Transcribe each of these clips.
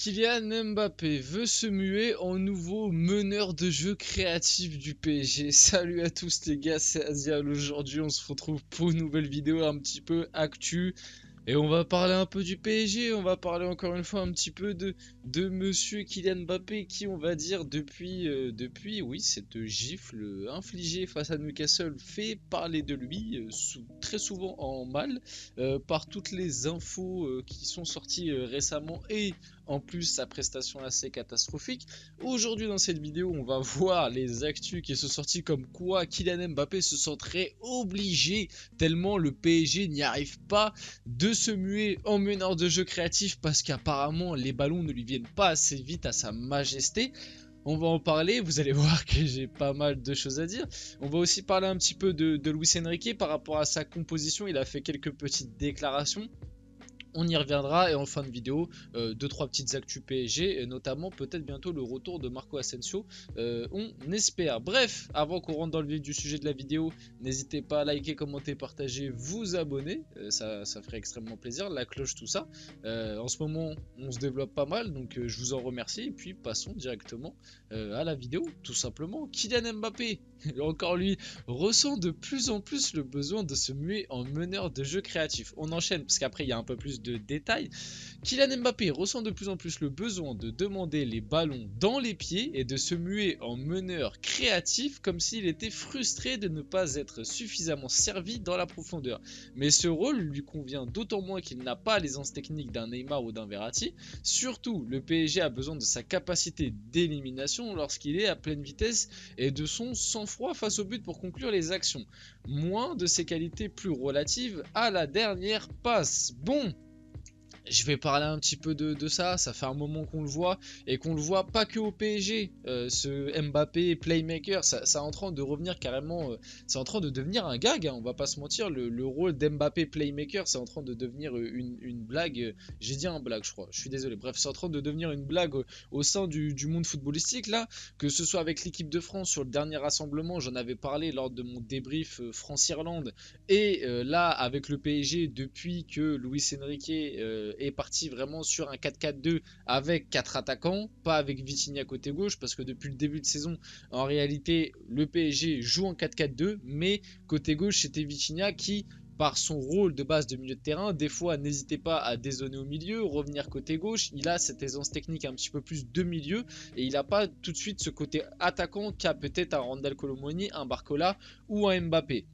Kylian Mbappé veut se muer en nouveau meneur de jeu créatif du PSG. Salut à tous les gars, c'est Azial. Aujourd'hui on se retrouve pour une nouvelle vidéo un petit peu actu. Et on va parler un peu du PSG, on va parler encore une fois un petit peu de monsieur Kylian Mbappé qui on va dire depuis oui cette gifle infligée face à Newcastle fait parler de lui très souvent en mal par toutes les infos qui sont sorties récemment et en plus sa prestation assez catastrophique. Aujourd'hui dans cette vidéo on va voir les actus qui sont sortis comme quoi Kylian Mbappé se sentirait obligé tellement le PSG n'y arrive pas de se muer en meneur de jeu créatif parce qu'apparemment les ballons ne lui viennent pas assez vite à sa majesté. On va en parler, vous allez voir que j'ai pas mal de choses à dire. On va aussi parler un petit peu de Luis Enrique par rapport à sa composition, il a fait quelques petites déclarations. On y reviendra et en fin de vidéo, 2-3 petites actus PSG et notamment peut-être bientôt le retour de Marco Asensio, on espère. Bref, avant qu'on rentre dans le vif du sujet de la vidéo, n'hésitez pas à liker, commenter, partager, vous abonner, ça ferait extrêmement plaisir, la cloche, tout ça. En ce moment, on se développe pas mal, donc je vous en remercie et puis passons directement à la vidéo, tout simplement. Kylian Mbappé, encore lui, ressent de plus en plus le besoin de se muer en meneur de jeu créatif. On enchaîne parce qu'après il y a un peu plus de détails. Kylian Mbappé ressent de plus en plus le besoin de demander les ballons dans les pieds et de se muer en meneur créatif comme s'il était frustré de ne pas être suffisamment servi dans la profondeur. Mais ce rôle lui convient d'autant moins qu'il n'a pas l'aisance technique d'un Neymar ou d'un Verratti. Surtout, le PSG a besoin de sa capacité d'élimination lorsqu'il est à pleine vitesse et de son sang-froid face au but pour conclure les actions. Moins de ses qualités plus relatives à la dernière passe. Bon, je vais parler un petit peu de ça, ça fait un moment qu'on le voit, et qu'on le voit pas que au PSG, ce Mbappé playmaker, ça est en train de revenir carrément, c'est en train de devenir un gag, hein, on va pas se mentir, le rôle d'Mbappé playmaker, c'est en train de devenir une blague, j'ai dit un blague je crois, je suis désolé, bref, c'est en train de devenir une blague au sein du monde footballistique là, que ce soit avec l'équipe de France sur le dernier rassemblement, j'en avais parlé lors de mon débrief France-Irlande, et là avec le PSG, depuis que Luis Enrique est parti vraiment sur un 4-4-2 avec 4 attaquants, pas avec Vitinha côté gauche, parce que depuis le début de saison, en réalité, le PSG joue en 4-4-2, mais côté gauche, c'était Vitinha qui, par son rôle de base de milieu de terrain, des fois n'hésitez pas à dézonner au milieu, revenir côté gauche, il a cette aisance technique un petit peu plus de milieu, et il n'a pas tout de suite ce côté attaquant qu'a peut-être un Randal Kolo Muani, un Barcola ou un Mbappé.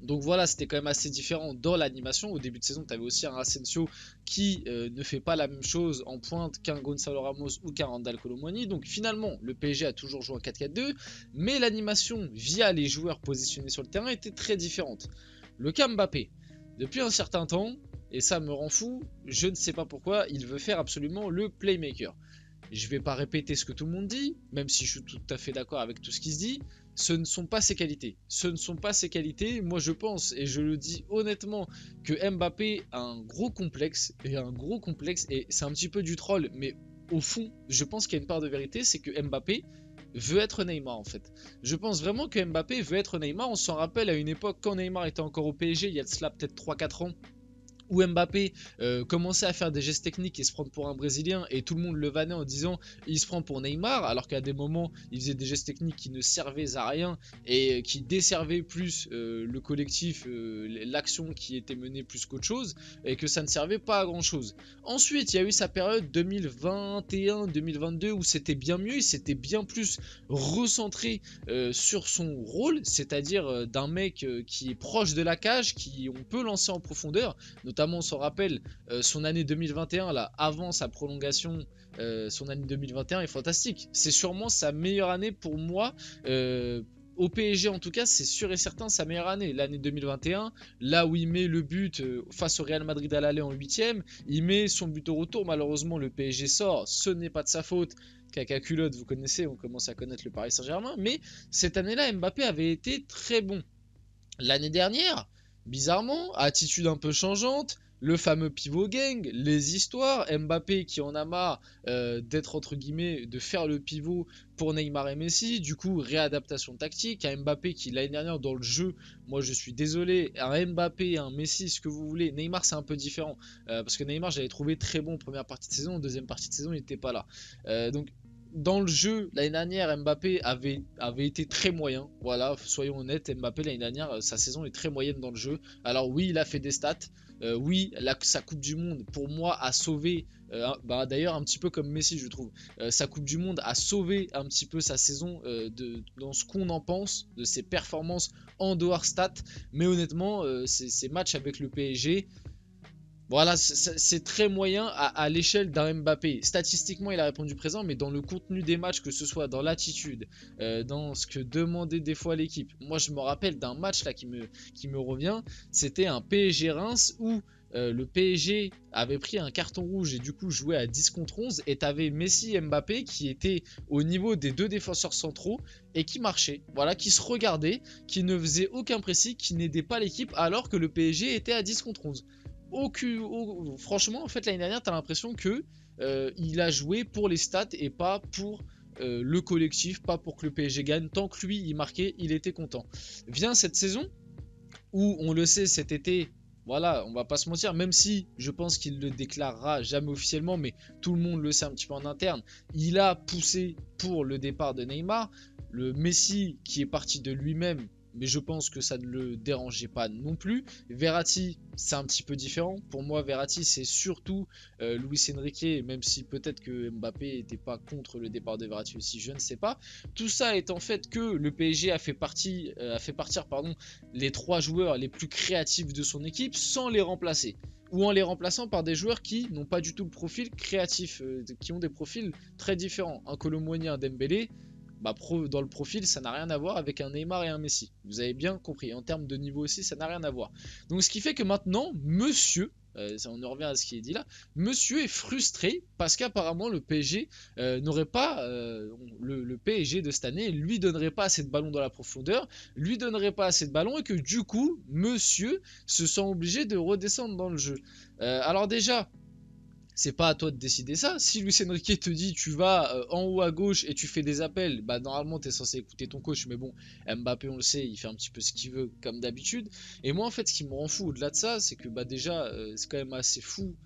Donc voilà, c'était quand même assez différent dans l'animation. Au début de saison, tu avais aussi un Asensio qui ne fait pas la même chose en pointe qu'un Gonzalo Ramos ou qu'un Randal Kolo Muani. Donc finalement, le PSG a toujours joué en 4-4-2, mais l'animation via les joueurs positionnés sur le terrain était très différente. Le cas Mbappé, depuis un certain temps, et ça me rend fou, je ne sais pas pourquoi, il veut faire absolument le playmaker. Je ne vais pas répéter ce que tout le monde dit, même si je suis tout à fait d'accord avec tout ce qui se dit. Ce ne sont pas ses qualités. Ce ne sont pas ses qualités. Moi, je pense, et je le dis honnêtement, que Mbappé a un gros complexe. Et c'est un petit peu du troll, mais au fond, je pense qu'il y a une part de vérité, c'est que Mbappé veut être Neymar en fait. Je pense vraiment que Mbappé veut être Neymar. On s'en rappelle à une époque, quand Neymar était encore au PSG, il y a de cela peut-être 3-4 ans, où Mbappé commençait à faire des gestes techniques et se prendre pour un Brésilien et tout le monde le vannait en disant il se prend pour Neymar, alors qu'à des moments il faisait des gestes techniques qui ne servaient à rien et qui desservaient plus le collectif, l'action qui était menée plus qu'autre chose, et que ça ne servait pas à grand chose. Ensuite il y a eu sa période 2021-2022 où c'était bien mieux, il s'était bien plus recentré sur son rôle, c'est-à-dire d'un mec qui est proche de la cage, qui on peut lancer en profondeur. Notamment on s'en rappelle, son année 2021 là, avant sa prolongation, son année 2021 est fantastique. C'est sûrement sa meilleure année pour moi, au PSG en tout cas, c'est sûr et certain sa meilleure année. L'année 2021, là où il met le but face au Real Madrid à l'aller en 8ème, il met son but au retour, malheureusement le PSG sort, ce n'est pas de sa faute. Caca culotte, vous connaissez, on commence à connaître le Paris Saint-Germain, mais cette année-là, Mbappé avait été très bon. L'année dernière, bizarrement, attitude un peu changeante, le fameux pivot gang, les histoires, Mbappé qui en a marre d'être entre guillemets, de faire le pivot pour Neymar et Messi, du coup réadaptation tactique, un Mbappé qui l'année dernière dans le jeu, moi je suis désolé, un Mbappé, un Messi, ce que vous voulez, Neymar c'est un peu différent, parce que Neymar j'avais trouvé très bon en première partie de saison, en deuxième partie de saison il n'était pas là, donc dans le jeu, l'année dernière, Mbappé avait été très moyen. Voilà, soyons honnêtes, Mbappé l'année dernière, sa saison est très moyenne dans le jeu. Alors oui, il a fait des stats. Oui, sa Coupe du Monde, pour moi, a sauvé. D'ailleurs, un petit peu comme Messi, je trouve. Sa Coupe du Monde a sauvé un petit peu sa saison dans ce qu'on en pense, de ses performances en dehors stats. Mais honnêtement, ces matchs avec le PSG. Voilà, c'est très moyen à l'échelle d'un Mbappé. Statistiquement, il a répondu présent, mais dans le contenu des matchs, que ce soit dans l'attitude, dans ce que demandait des fois l'équipe. Moi, je me rappelle d'un match là qui me revient. C'était un PSG Reims où le PSG avait pris un carton rouge et du coup jouait à 10 contre 11. Et t'avais Messi et Mbappé qui étaient au niveau des deux défenseurs centraux et qui marchaient. Voilà, qui se regardaient, qui ne faisaient aucun pressing, qui n'aidaient pas l'équipe alors que le PSG était à 10 contre 11. Franchement, en fait, l'année dernière, t'as l'impression que il a joué pour les stats et pas pour le collectif, pas pour que le PSG gagne. Tant que lui, il marquait, il était content. Vient cette saison où, on le sait, cet été, voilà, on va pas se mentir, même si je pense qu'il le déclarera jamais officiellement, mais tout le monde le sait un petit peu en interne, il a poussé pour le départ de Neymar. Le Messi qui est parti de lui-même, mais je pense que ça ne le dérangeait pas non plus. Verratti, c'est un petit peu différent. Pour moi, Verratti, c'est surtout Luis Enrique, même si peut-être que Mbappé n'était pas contre le départ de Verratti aussi, je ne sais pas. Tout ça est en fait que le PSG a fait partir les 3 joueurs les plus créatifs de son équipe sans les remplacer. Ou en les remplaçant par des joueurs qui n'ont pas du tout le profil créatif, qui ont des profils très différents. Un Kolo Muani, un Dembélé, dans le profil, ça n'a rien à voir avec un Neymar et un Messi. Vous avez bien compris. En termes de niveau aussi, ça n'a rien à voir. Donc, ce qui fait que maintenant, monsieur, on en revient à ce qui est dit là, monsieur est frustré parce qu'apparemment le PSG n'aurait pas, le PSG de cette année lui donnerait pas assez de ballons dans la profondeur, lui donnerait pas assez de ballons et que du coup, monsieur se sent obligé de redescendre dans le jeu. Alors déjà, c'est pas à toi de décider ça. Si Luis Enrique te dit tu vas en haut à gauche et tu fais des appels, normalement tu es censé écouter ton coach, mais bon, Mbappé on le sait, il fait un petit peu ce qu'il veut comme d'habitude. Et moi en fait ce qui me rend fou au-delà de ça, c'est que déjà c'est quand même assez fou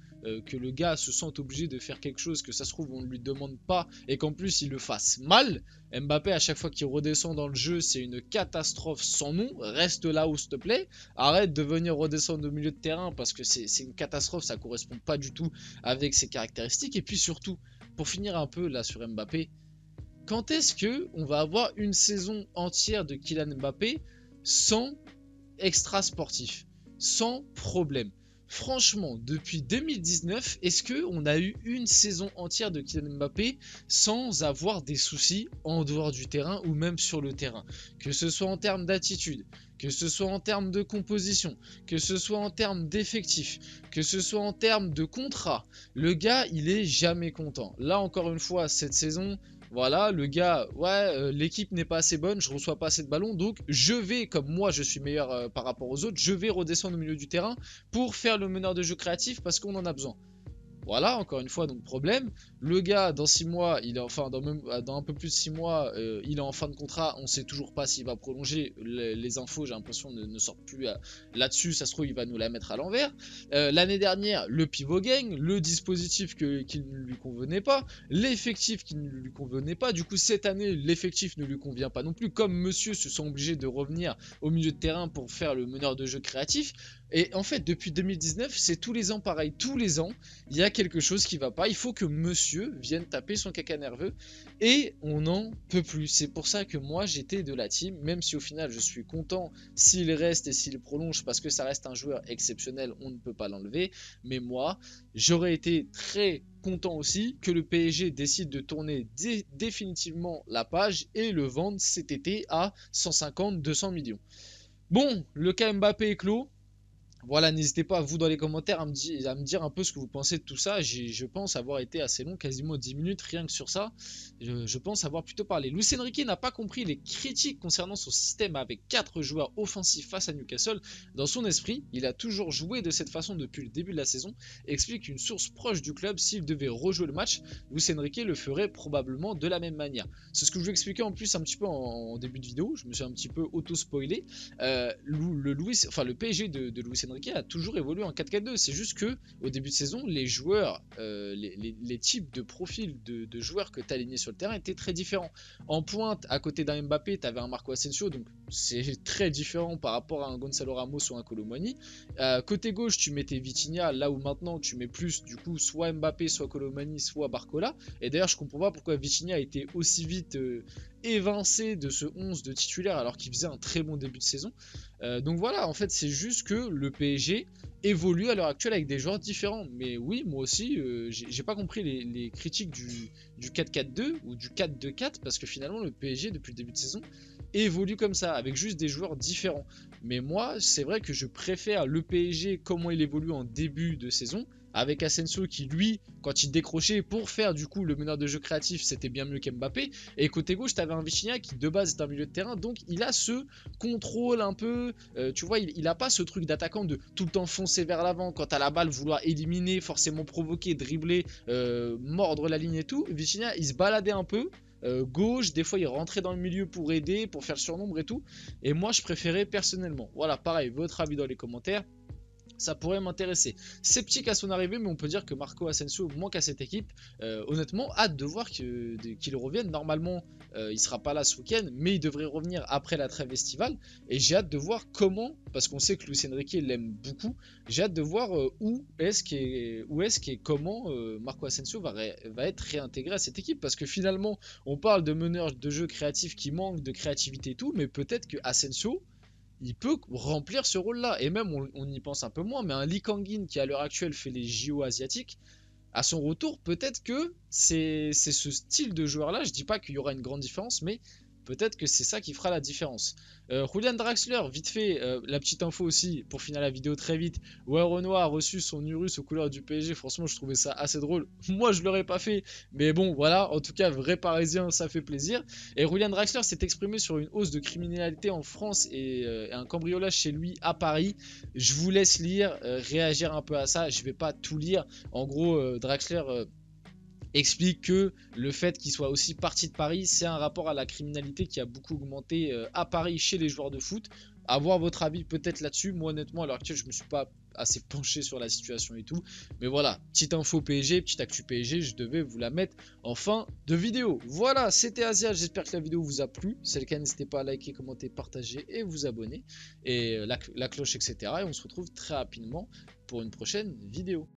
que le gars se sente obligé de faire quelque chose que ça se trouve on ne lui demande pas et qu'en plus il le fasse mal. Mbappé à chaque fois qu'il redescend dans le jeu c'est une catastrophe sans nom, reste là où s'il te plaît, arrête de venir redescendre au milieu de terrain parce que c'est une catastrophe, ça correspond pas du tout avec ses caractéristiques. Et puis surtout, pour finir un peu là sur Mbappé, quand est-ce que on va avoir une saison entière de Kylian Mbappé sans extra sportif, sans problème? Franchement, depuis 2019, est-ce qu'on a eu une saison entière de Kylian Mbappé sans avoir des soucis en dehors du terrain ou même sur le terrain? Que ce soit en termes d'attitude, que ce soit en termes de composition, que ce soit en termes d'effectifs, que ce soit en termes de contrat, le gars, il est jamais content. Là, encore une fois, cette saison, voilà, le gars, ouais, l'équipe n'est pas assez bonne, je reçois pas assez de ballons, donc je vais, comme moi je suis meilleur par rapport aux autres, je vais redescendre au milieu du terrain pour faire le meneur de jeu créatif parce qu'on en a besoin. Voilà, encore une fois, donc problème. Le gars, dans 6 mois, il est enfin dans un peu plus de 6 mois, il est en fin de contrat. On sait toujours pas s'il va prolonger. Les infos, j'ai l'impression, ne sortent plus là-dessus. Ça se trouve, il va nous la mettre à l'envers. L'année dernière, le pivot gang, le dispositif qui ne lui convenait pas, l'effectif qui ne lui convenait pas. Du coup, cette année, l'effectif ne lui convient pas non plus. Comme monsieur se sent obligé de revenir au milieu de terrain pour faire le meneur de jeu créatif. Et en fait, depuis 2019, c'est tous les ans pareil. Tous les ans, il y a quelque chose qui va pas. Il faut que monsieur vienne taper son caca nerveux. Et on n'en peut plus. C'est pour ça que moi, j'étais de la team. Même si au final, je suis content s'il reste et s'il prolonge. Parce que ça reste un joueur exceptionnel. On ne peut pas l'enlever. Mais moi, j'aurais été très content aussi que le PSG décide de tourner définitivement la page et le vendre cet été à 150-200 millions. Bon, le cas Mbappé est clos. Voilà, n'hésitez pas, vous, dans les commentaires, à me dire un peu ce que vous pensez de tout ça. Je pense avoir été assez long, quasiment 10 minutes, rien que sur ça. Je pense avoir plutôt parlé. Luis Enrique n'a pas compris les critiques concernant son système avec 4 joueurs offensifs face à Newcastle. Dans son esprit, il a toujours joué de cette façon depuis le début de la saison, explique une source proche du club. S'il devait rejouer le match, Luis Enrique le ferait probablement de la même manière. C'est ce que je vous expliquais en plus un petit peu en début de vidéo. Je me suis un petit peu auto-spoilé. Le PSG de Luis Enrique a toujours évolué en 4-4-2. C'est juste que au début de saison, les joueurs, les types de profils de joueurs que tu alignais sur le terrain étaient très différents. En pointe, à côté d'un Mbappé, tu avais un Marco Asensio, donc c'est très différent par rapport à un Gonzalo Ramos ou un Kolo Muani. Côté gauche, tu mettais Vitinha, là où maintenant tu mets plus du coup soit Mbappé, soit Kolo Muani, soit Barcola. Et d'ailleurs, je comprends pas pourquoi Vitinha a été aussi vite évincé de ce 11 de titulaire alors qu'il faisait un très bon début de saison. Donc voilà, en fait, c'est juste que le PSG évolue à l'heure actuelle avec des joueurs différents. Mais oui, moi aussi, j'ai pas compris les critiques du 4-4-2 ou du 4-2-4 parce que finalement, le PSG, depuis le début de saison, évolue comme ça, avec juste des joueurs différents. Mais moi, c'est vrai que je préfère le PSG, comment il évolue en début de saison, avec Asensio qui, lui, quand il décrochait pour faire du coup le meneur de jeu créatif, c'était bien mieux qu'Mbappé. Et côté gauche, tu avais un Vitinha qui de base est un milieu de terrain, donc il a ce contrôle un peu, tu vois, il a pas ce truc d'attaquant de tout le temps foncer vers l'avant, quand t'as la balle, vouloir éliminer, forcément provoquer, dribbler, mordre la ligne et tout. Vitinha, il se baladait un peu. Gauche, des fois il rentrait dans le milieu pour aider, pour faire le surnombre et tout. Et moi je préférais personnellement. Voilà, pareil, votre avis dans les commentaires. Ça pourrait m'intéresser. Sceptique à son arrivée, mais on peut dire que Marco Asensio manque à cette équipe. Honnêtement, hâte de voir qu'il revienne. Normalement, il sera pas là ce week-end, mais il devrait revenir après la trêve estivale. Et j'ai hâte de voir comment, parce qu'on sait que Luis Enrique l'aime beaucoup, j'ai hâte de voir où est-ce et comment Marco Asensio va être réintégré à cette équipe. Parce que finalement, on parle de meneurs de jeu créatifs qui manquent de créativité et tout, mais peut-être que Asensio, il peut remplir ce rôle-là. Et même, on y pense un peu moins, mais un Lee Kang-in qui à l'heure actuelle fait les JO asiatiques, à son retour, peut-être que c'est ce style de joueur-là. Je dis pas qu'il y aura une grande différence, mais peut-être que c'est ça qui fera la différence. Julian Draxler, vite fait, la petite info aussi, pour finir la vidéo très vite. Ouais, Renoir a reçu son Urus aux couleurs du PSG. Franchement, je trouvais ça assez drôle. Moi, je l'aurais pas fait. Mais bon, voilà. En tout cas, vrai parisien, ça fait plaisir. Et Julian Draxler s'est exprimé sur une hausse de criminalité en France et un cambriolage chez lui à Paris. Je vous laisse lire, réagir un peu à ça. Je vais pas tout lire. En gros, Draxler explique que le fait qu'il soit aussi parti de Paris, c'est un rapport à la criminalité qui a beaucoup augmenté à Paris chez les joueurs de foot. Avoir votre avis peut-être là-dessus. Moi honnêtement à l'heure actuelle je me suis pas assez penché sur la situation et tout. Mais voilà, petite info PSG, petite actu PSG, je devais vous la mettre en fin de vidéo. Voilà, c'était Asia, j'espère que la vidéo vous a plu. Si c'est le cas, n'hésitez pas à liker, commenter, partager et vous abonner. Et la cloche, etc. Et on se retrouve très rapidement pour une prochaine vidéo.